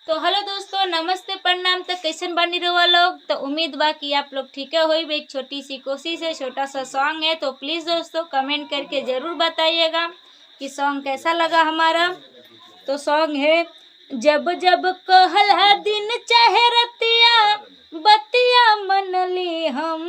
तो हेलो दोस्तों, नमस्ते प्रणाम। तो कैसन बनी रहुआ लोग। तो उम्मीद बा कि आप लोग ठीक है। एक छोटी सी कोशिश है, छोटा सा सॉन्ग है। तो प्लीज़ दोस्तों कमेंट करके ज़रूर बताइएगा कि सॉन्ग कैसा लगा हमारा। तो सॉन्ग है, जब जब कहला दिन चाहे रतिया बतिया मनली हम।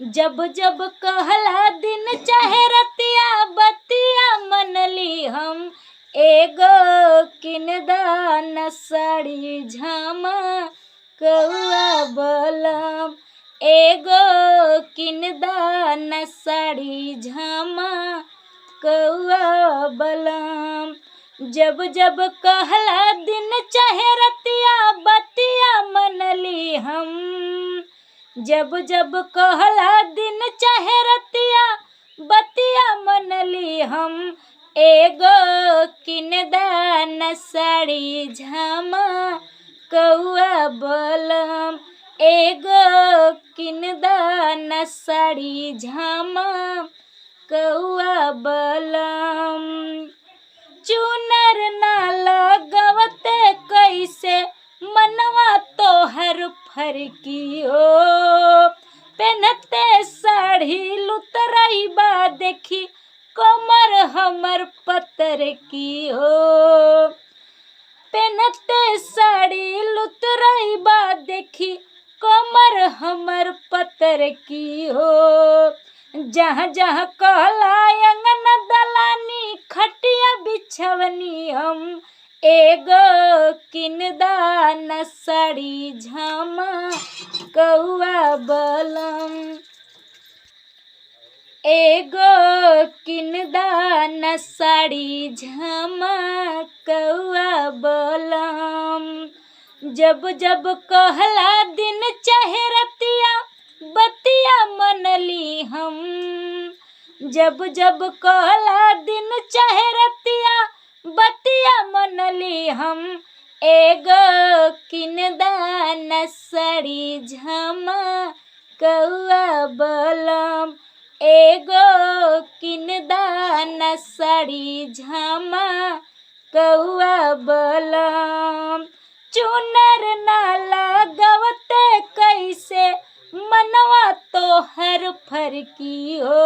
जब जब कहला दिन चाहे रतिया बतिया मनली हम। एगो किनदान साड़ी झमकौआ बलम। एगो किनदान साड़ी झमकौआ बलम। जब जब कहला दिन चाहे रतिया बतिया मनली हम। जब जब कहला दिन चाहे रतिया बतिया मनली हम। एगो किनदान साड़ी झमकौआ बलम। एगो किनदान साड़ी झमकौआ बलम। चुनर ना लगवते कैसे मनवा तोहर फरकी हो। पहनते साड़ी लुतराई बा देखी कमर हमर पतर की हो। पहनते साड़ी लुतराई बा देखी कमर हमर पतर की हो। जहाँ जहाँ कहला अंगन दलानी खटिया बिछवनी हम। एगो किनदान साड़ी झमकौआ बलम। एगो किनदान साड़ी झमकौआ बलम। जब जब कहला दिन चाहे रतिया बतिया मनली हम। जब जब कहला दिन चाहे रतिया बतिया मनली हम। एगो किनदान साड़ी झमकौआ बलम। एगो किनदान साड़ी झमकौआ बलम। चुनर ना लगवते कैसे मनवा तोहर फरकी हो।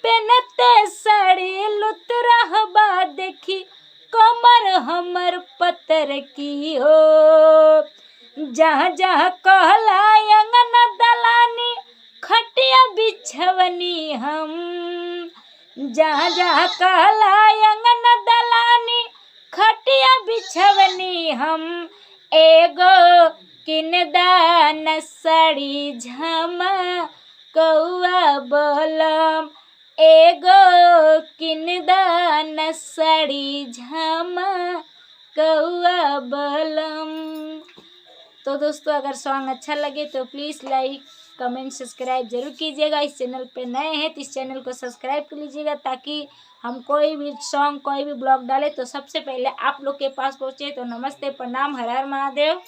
पहनते साड़ी लुतराहबा देखी कमर हमर पतर की हो। जहाँ जहाँ कहला अंगन दलानी खटिया बिछवनी हम। जहाँ जहाँ कहला अंगन दलानी खटिया बिछवनी हम। एगो किनदान साड़ी झमकौआ बलम। एगो किनदान साड़ी झमकौआ बलम। तो दोस्तों अगर सॉन्ग अच्छा लगे तो प्लीज़ लाइक कमेंट सब्सक्राइब जरूर कीजिएगा। इस चैनल पे नए हैं तो इस चैनल को सब्सक्राइब कर लीजिएगा ताकि हम कोई भी सॉन्ग कोई भी ब्लॉग डालें तो सबसे पहले आप लोग के पास पहुँचे। तो नमस्ते प्रणाम, हर हर महादेव।